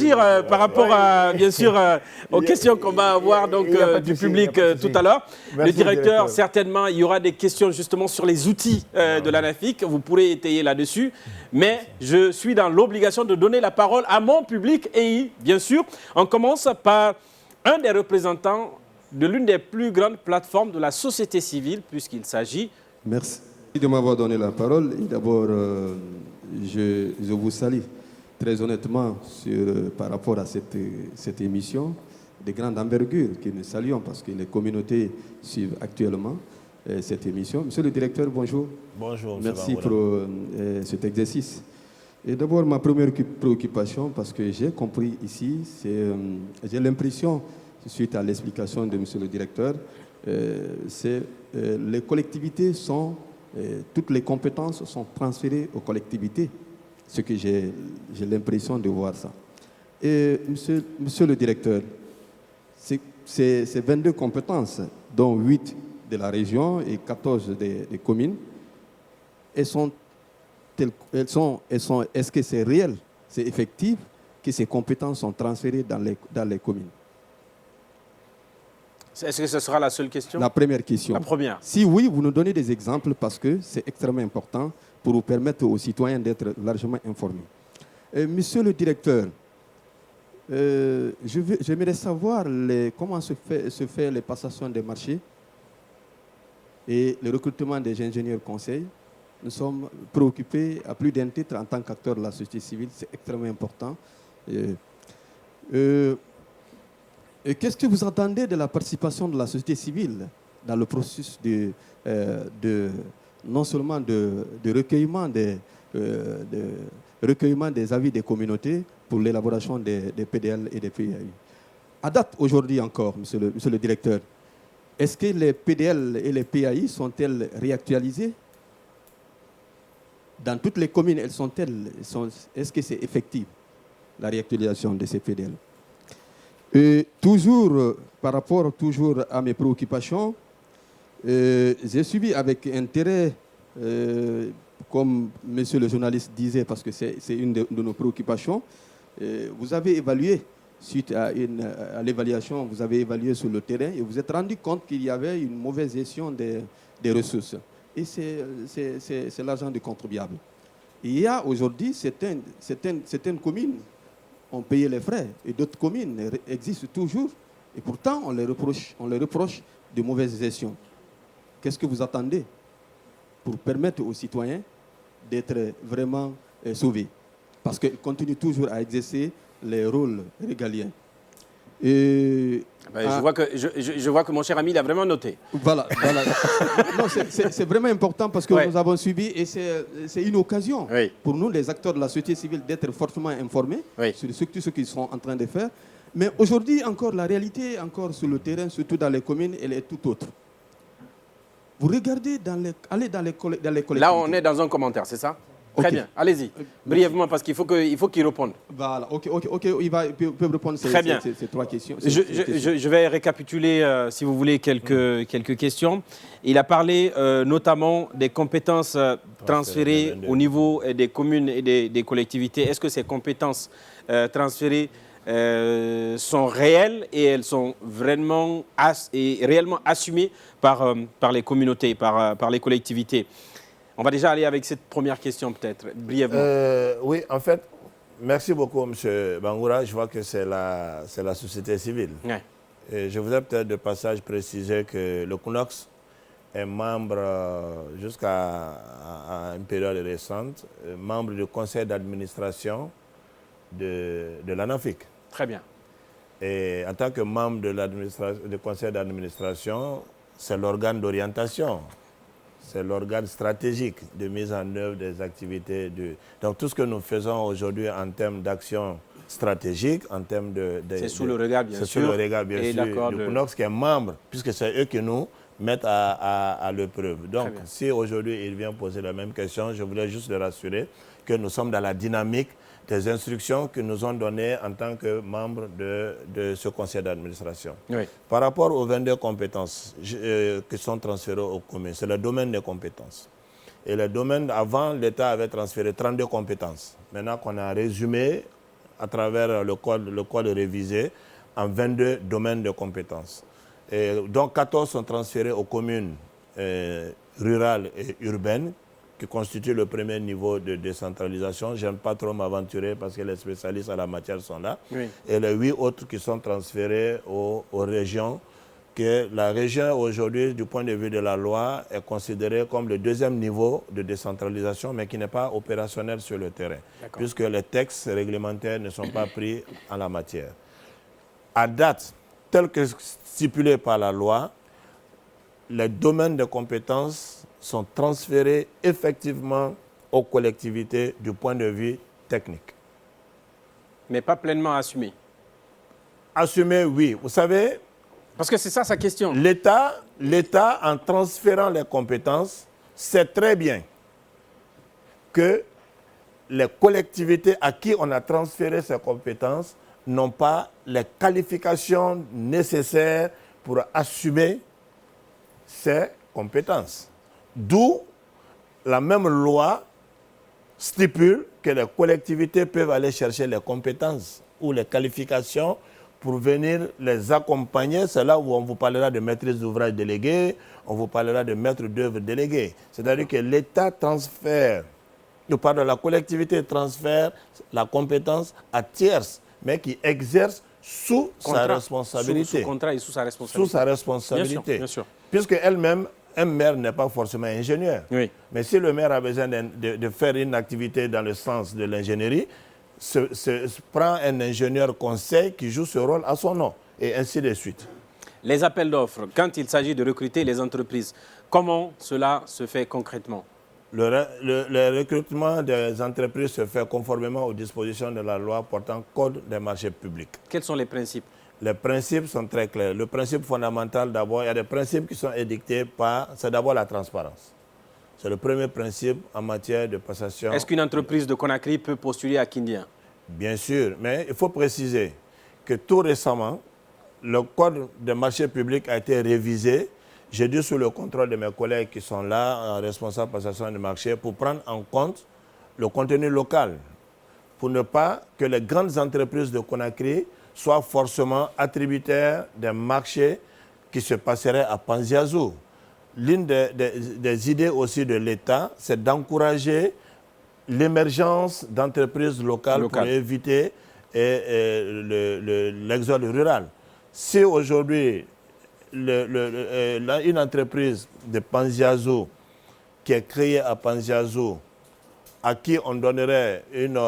réagir par rapport à, bien sûr, aux questions qu'on va avoir donc, du public tout à l'heure. Le directeur, certainement, il y aura des questions justement sur les outils de l'ANAFIC. Vous pourrez étayer là-dessus. Mais je suis dans l'obligation de donner la parole à mon public. Et bien sûr, on commence par un des représentants de l'une des plus grandes plateformes de la société civile, puisqu'il s'agit... Merci de m'avoir donné la parole. Et d'abord, je vous salue très honnêtement par rapport à cette émission de grande envergure que nous saluons parce que les communautés suivent actuellement cette émission. Monsieur le directeur, bonjour. Bonjour. Merci pour cet exercice. Et d'abord, ma première préoccupation, parce que j'ai compris ici, j'ai l'impression, suite à l'explication de monsieur le directeur, c'est les collectivités sont, toutes les compétences sont transférées aux collectivités, ce que j'ai l'impression de voir ça. Et monsieur le directeur, ces 22 compétences, dont 8 de la région et 14 des communes, est-ce que c'est réel, c'est effectif que ces compétences sont transférées dans les communes? Est-ce que ce sera la seule question? La première question. La première. Si oui, vous nous donnez des exemples parce que c'est extrêmement important pour vous permettre aux citoyens d'être largement informés. Monsieur le directeur, j'aimerais savoir comment se fait les passations des marchés et le recrutement des ingénieurs conseils. Nous sommes préoccupés à plus d'un titre en tant qu'acteurs de la société civile, c'est extrêmement important. Et qu'est-ce que vous attendez de la participation de la société civile dans le processus non seulement de recueillement des avis des communautés pour l'élaboration des PDL et des PAI? À date, aujourd'hui encore, monsieur le directeur, est-ce que les PDL et les PAI sont-elles réactualisées? Dans toutes les communes, est-ce que c'est effectif, la réactualisation de ces PDL? Et toujours, par rapport à mes préoccupations, j'ai suivi avec intérêt, comme monsieur le journaliste disait, parce que c'est une de nos préoccupations, vous avez évalué, suite à l'évaluation, vous avez évalué sur le terrain et vous êtes rendu compte qu'il y avait une mauvaise gestion des ressources. Et c'est l'argent du contribuable. Il y a aujourd'hui certaines communes ont payé les frais et d'autres communes existent toujours et pourtant on les reproche de mauvaise gestion. Qu'est-ce que vous attendez pour permettre aux citoyens d'être vraiment sauvés? Parce qu'ils continuent toujours à exercer les rôles régaliens. Je vois que mon cher ami, il a vraiment noté. Voilà. Non, c'est vraiment important parce que nous avons suivi et c'est une occasion pour nous, les acteurs de la société civile, d'être fortement informés sur ce qu'ils sont en train de faire. Mais aujourd'hui, encore, la réalité, encore sur le terrain, surtout dans les communes, elle est tout autre. Vous regardez, allez dans les collectivités. Là, on est dans un commentaire, c'est ça? Très bien, allez-y, brièvement, parce qu'il faut qu'il réponde. Voilà, ok, il peut répondre ces trois questions. Je vais récapituler, si vous voulez, quelques questions. Il a parlé notamment des compétences transférées au niveau des communes et des collectivités. Est-ce que ces compétences transférées sont réelles et elles sont réellement assumées par les communautés, par les collectivités? On va déjà aller avec cette première question peut-être, brièvement. Oui, en fait, merci beaucoup M. Bangoura. Je vois que c'est la société civile. Ouais. Et je voudrais peut-être de passage préciser que le CNOX est membre, jusqu'à une période récente, membre du conseil d'administration de l'ANAFIC. Très bien. Et en tant que membre du conseil d'administration, c'est l'organe d'orientation. C'est l'organe stratégique de mise en œuvre des activités. Donc tout ce que nous faisons aujourd'hui en termes d'action stratégique, en termes c'est sous le regard, bien sûr. C'est sous le regard, bien sûr, du CNOX qui est membre, puisque c'est eux qui nous mettent à l'épreuve. Donc si aujourd'hui il vient poser la même question, je voulais juste le rassurer que nous sommes dans la dynamique des instructions que nous ont données en tant que membres de ce conseil d'administration. Oui. Par rapport aux 22 compétences qui sont transférées aux communes, c'est le domaine des compétences. Et le domaine, avant, l'État avait transféré 32 compétences. Maintenant qu'on a résumé à travers le code révisé en 22 domaines de compétences. Et donc 14 sont transférés aux communes rurales et urbaines, qui constituent le premier niveau de décentralisation. Je n'aime pas trop m'aventurer parce que les spécialistes en la matière sont là. Oui. Et les 8 autres qui sont transférés aux régions, que la région aujourd'hui, du point de vue de la loi, est considérée comme le deuxième niveau de décentralisation, mais qui n'est pas opérationnel sur le terrain, puisque les textes réglementaires ne sont pas pris en la matière. À date, tel que stipulé par la loi, les domaines de compétences sont transférés effectivement aux collectivités du point de vue technique. Mais pas pleinement assumés. Assumés, oui. Vous savez... Parce que c'est ça sa question. L'État, en transférant les compétences, sait très bien que les collectivités à qui on a transféré ces compétences n'ont pas les qualifications nécessaires pour assumer ces compétences. D'où la même loi stipule que les collectivités peuvent aller chercher les compétences ou les qualifications pour venir les accompagner. C'est là où on vous parlera de maîtrise d'ouvrage délégué, on vous parlera de maître d'œuvre délégué. C'est-à-dire que l'État transfère, la collectivité transfère la compétence à tierce, mais qui exerce sous sa responsabilité. Sous contrat et sous sa responsabilité. Sous sa responsabilité. Bien sûr. Puisque elle-même, un maire n'est pas forcément ingénieur. Oui. Mais si le maire a besoin de faire une activité dans le sens de l'ingénierie, prend un ingénieur conseil qui joue ce rôle à son nom, et ainsi de suite. Les appels d'offres, quand il s'agit de recruter les entreprises, comment cela se fait concrètement? Le recrutement des entreprises se fait conformément aux dispositions de la loi portant code des marchés publics. Quels sont les principes? Les principes sont très clairs. Le principe fondamental, d'abord, il y a des principes qui sont édictés par... C'est d'abord la transparence. C'est le premier principe en matière de passation. Est-ce qu'une entreprise de Conakry peut postuler à Kindia? Bien sûr, mais il faut préciser que tout récemment, le code des marchés publics a été révisé. J'ai dû sous le contrôle de mes collègues qui sont là, responsables de passation de marché, pour prendre en compte le contenu local, pour ne pas que les grandes entreprises de Conakry soient forcément attributaires des marchés qui se passeraient à Panziazou. L'une des idées aussi de l'État, c'est d'encourager l'émergence d'entreprises locales pour éviter l'exode rural. Si aujourd'hui, une entreprise de Panziazou qui est créée à Panziazou, à qui on donnerait une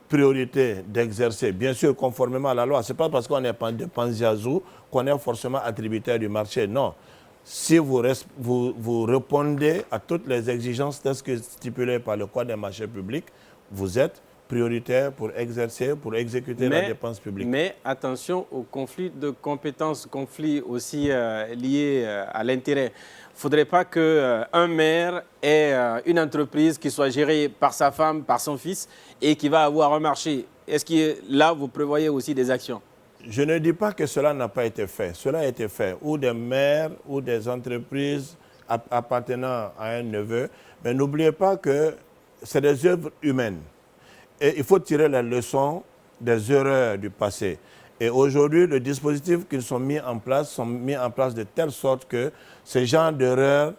priorité d'exercer, bien sûr conformément à la loi, ce n'est pas parce qu'on est de Panziazou qu'on est forcément attributaire du marché, non. Si vous répondez à toutes les exigences telles que stipulées par le Code des marchés publics, vous êtes prioritaire pour exercer, pour exécuter la dépense publique. Mais attention aux conflits de compétences, conflits aussi liés à l'intérêt. Il ne faudrait pas qu'un maire ait une entreprise qui soit gérée par sa femme, par son fils et qui va avoir un marché. Est-ce que là, vous prévoyez aussi des actions? Je ne dis pas que cela n'a pas été fait. Cela a été fait. Ou des maires, ou des entreprises appartenant à un neveu. Mais n'oubliez pas que c'est des œuvres humaines. Et il faut tirer les leçons des erreurs du passé. Et aujourd'hui, les dispositifs qui sont mis en place de telle sorte que ce genre d'erreurs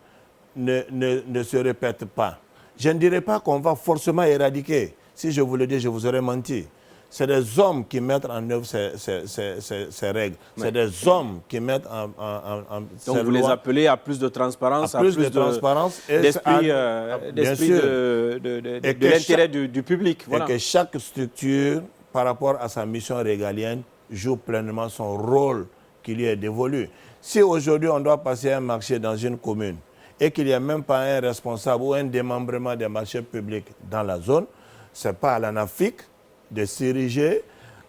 ne se répètent pas. Je ne dirais pas qu'on va forcément éradiquer. Si je vous le dis, je vous aurais menti. C'est des hommes qui mettent en œuvre ces règles. Oui. C'est des hommes qui mettent en donc vous les appelez à plus de transparence, à plus de transparence, d'esprit de l'intérêt du public. Voilà. Et que chaque structure, par rapport à sa mission régalienne, joue pleinement son rôle qui lui est dévolu. Si aujourd'hui on doit passer un marché dans une commune et qu'il n'y a même pas un responsable ou un démembrement des marchés publics dans la zone, ce n'est pas à l'ANAFIC de s'ériger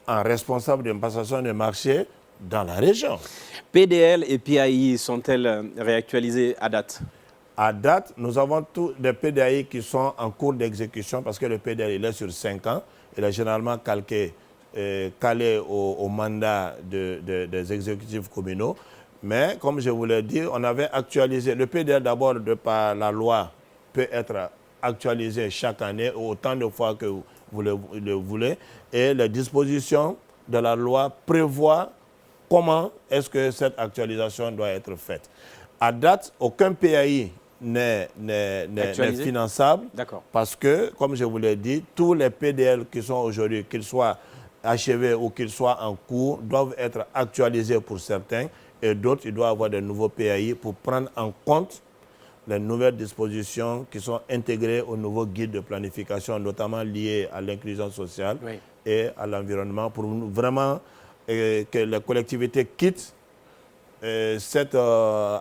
en responsable de passation de marché dans la région. PDL et PAI sont-elles réactualisées à date? À date, nous avons tous des PDAI qui sont en cours d'exécution parce que le PDL il est sur 5 ans. Il est généralement calé au mandat des exécutifs communaux. Mais comme je vous l'ai dit, on avait actualisé. Le PDL d'abord, par la loi, peut être actualisé chaque année autant de fois que vous le voulez. Et les dispositions de la loi prévoient comment est-ce que cette actualisation doit être faite. À date, aucun PAI n'est finançable parce que, comme je vous l'ai dit, tous les PDL qui sont aujourd'hui, qu'ils soient achevés ou qu'ils soient en cours, doivent être actualisés pour certains et d'autres, il doit y avoir de nouveaux PAI pour prendre en compte les nouvelles dispositions qui sont intégrées au nouveau guide de planification, notamment liées à l'inclusion sociale et à l'environnement, pour vraiment que les collectivités quittent cette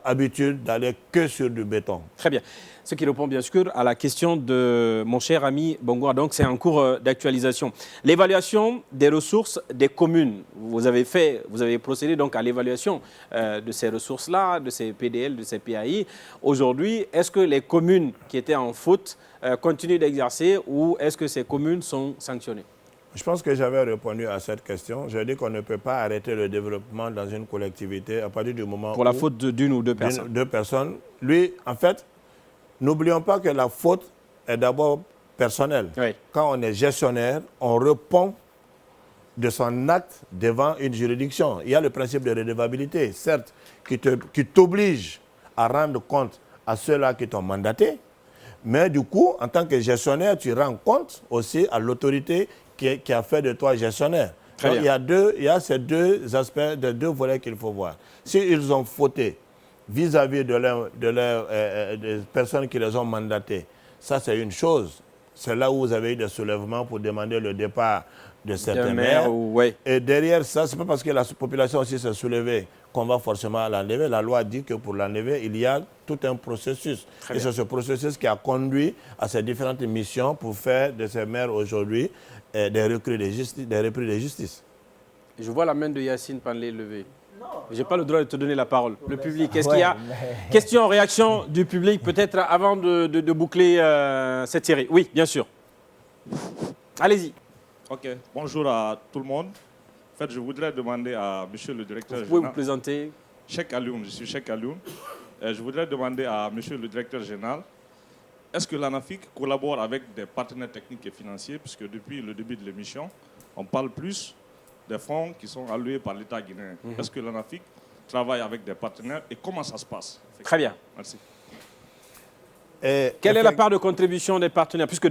habitude d'aller que sur du béton. Très bien. Ce qui répond bien sûr à la question de mon cher ami Bongoa. Donc, c'est en cours d'actualisation. L'évaluation des ressources des communes. Vous avez procédé donc à l'évaluation de ces ressources-là, de ces PDL, de ces PAI. Aujourd'hui, est-ce que les communes qui étaient en faute continuent d'exercer ou est-ce que ces communes sont sanctionnées? Je pense que j'avais répondu à cette question. Je dis qu'on ne peut pas arrêter le développement dans une collectivité à partir du moment pour la faute d'une ou deux personnes. Deux personnes. Lui, en fait, n'oublions pas que la faute est d'abord personnelle. Oui. Quand on est gestionnaire, on répond de son acte devant une juridiction. Il y a le principe de redevabilité, certes, qui t'oblige à rendre compte à ceux-là qui t'ont mandaté. Mais du coup, en tant que gestionnaire, tu rends compte aussi à l'autorité qui a fait de toi gestionnaire. Donc, il y a ces deux aspects, de deux volets qu'il faut voir. S'ils ont fauté vis-à-vis des personnes qui les ont mandatées, ça c'est une chose. C'est là où vous avez eu des soulèvements pour demander le départ de certains maires. Et derrière ça, ce n'est pas parce que la population aussi s'est soulevée qu'on va forcément l'enlever. La loi dit que pour l'enlever, il y a tout un processus. Et c'est ce processus qui a conduit à ces différentes missions pour faire de ces maires aujourd'hui des repris de justice. Je vois la main de Yacine Panlé levée. Je n'ai pas le droit de te donner la parole. Le public, est-ce qu'il y a question, réaction du public, peut-être avant de boucler cette série? Oui, bien sûr. Allez-y. Ok, bonjour à tout le monde. En fait, je voudrais demander à monsieur le directeur général... Vous pouvez vous présenter? Cheikh Alioune, je suis Cheikh Alioune. Je voudrais demander à monsieur le directeur général, est-ce que l'ANAFIC collabore avec des partenaires techniques et financiers, puisque depuis le début de l'émission, on parle plus des fonds qui sont alloués par l'État guinéen. Est-ce que l'ANAFIC travaille avec des partenaires et comment ça se passe? Très bien. Merci. Quelle est la part de contribution des partenaires? Puisque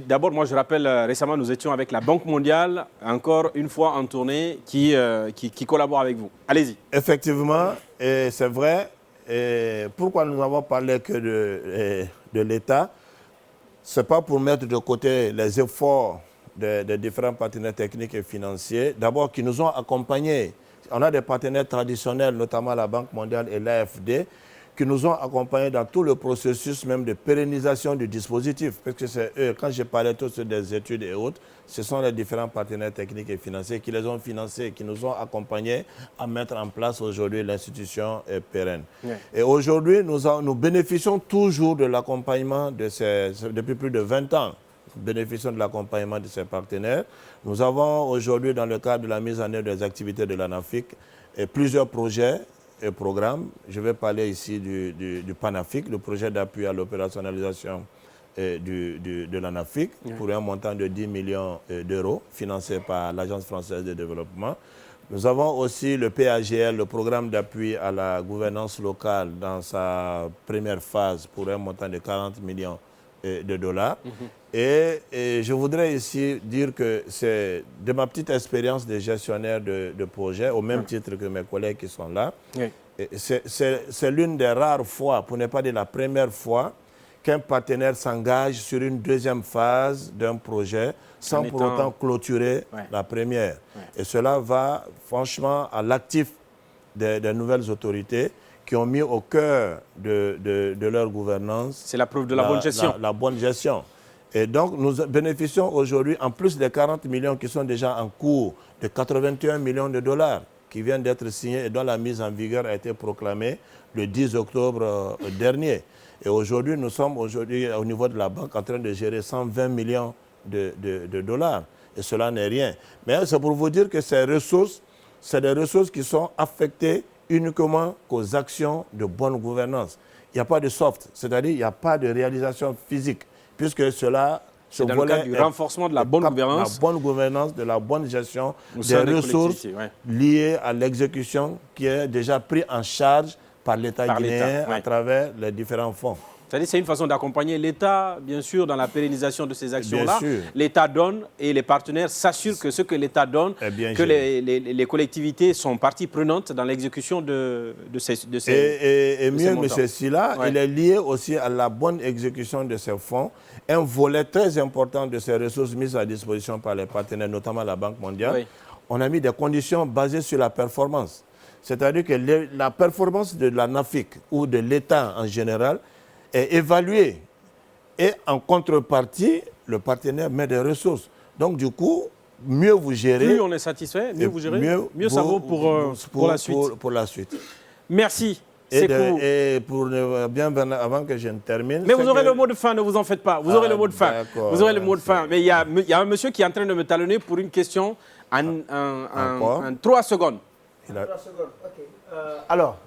d'abord, moi je rappelle, récemment nous étions avec la Banque mondiale, encore une fois en tournée, qui collabore avec vous. Allez-y. Effectivement, c'est vrai. Et pourquoi nous avons parlé que de l'État? Ce n'est pas pour mettre de côté les efforts des différents partenaires techniques et financiers, d'abord qui nous ont accompagnés. On a des partenaires traditionnels, notamment la Banque mondiale et l'AFD, qui nous ont accompagnés dans tout le processus même de pérennisation du dispositif. Parce que c'est eux, quand je parlais tous des études et autres, ce sont les différents partenaires techniques et financiers qui les ont financés, qui nous ont accompagnés à mettre en place aujourd'hui l'institution pérenne. Et aujourd'hui, nous bénéficions toujours de l'accompagnement depuis plus de 20 ans. Nous bénéficions de l'accompagnement de ces partenaires. Nous avons aujourd'hui, dans le cadre de la mise en œuvre des activités de l'ANAFIC, plusieurs projets et programmes. Je vais parler ici du PANAFIC, le projet d'appui à l'opérationnalisation de l'ANAFIC, pour un montant de 10 millions d'euros, financé par l'Agence française de développement. Nous avons aussi le PAGL, le programme d'appui à la gouvernance locale, dans sa première phase, pour un montant de 40 millions de dollars. Et je voudrais ici dire que c'est de ma petite expérience de gestionnaire de projet, au même titre que mes collègues qui sont là, c'est l'une des rares fois, pour ne pas dire la première fois, qu'un partenaire s'engage sur une deuxième phase d'un projet sans pour autant clôturer la première. Et cela va franchement à l'actif des nouvelles autorités qui ont mis au cœur de leur gouvernance. C'est la preuve de la bonne gestion. La bonne gestion. Et donc, nous bénéficions aujourd'hui, en plus des 40 millions qui sont déjà en cours, de 81 millions de dollars qui viennent d'être signés et dont la mise en vigueur a été proclamée le 10 octobre dernier. Et aujourd'hui, nous sommes au niveau de la banque en train de gérer 120 millions de dollars. Et cela n'est rien. Mais c'est pour vous dire que ces ressources, c'est des ressources qui sont affectées uniquement qu'aux actions de bonne gouvernance. Il n'y a pas de soft, c'est-à-dire il n'y a pas de réalisation physique, puisque cela C'est dans le cadre du renforcement de la bonne gouvernance. La bonne gouvernance, de la bonne gestion des ressources liées à l'exécution qui est déjà prise en charge par l'État guinéen à travers les différents fonds. C'est-à-dire c'est une façon d'accompagner l'État, bien sûr, dans la pérennisation de ces actions-là. L'État donne et les partenaires s'assurent que ce que l'État donne, que les collectivités sont partie prenante dans l'exécution de ces Et mieux, M. Silla, il est lié aussi à la bonne exécution de ces fonds. Un volet très important de ces ressources mises à disposition par les partenaires, notamment la Banque mondiale. On a mis des conditions basées sur la performance. C'est-à-dire que la performance de la NAFIC ou de l'État en général est évaluée. Et en contrepartie, le partenaire met des ressources. Donc du coup, mieux vous gérez. Plus on est satisfait, mieux vous gérez, mieux ça vaut pour la suite. Pour la suite. Merci. Et pour bien avant que je ne termine. Mais vous aurez le mot de fin, ne vous en faites pas. Vous aurez le mot de fin. Vous aurez le mot de fin. Mais il y a un monsieur qui est en train de me talonner pour une question en 3 secondes. 3 secondes, ok. Alors,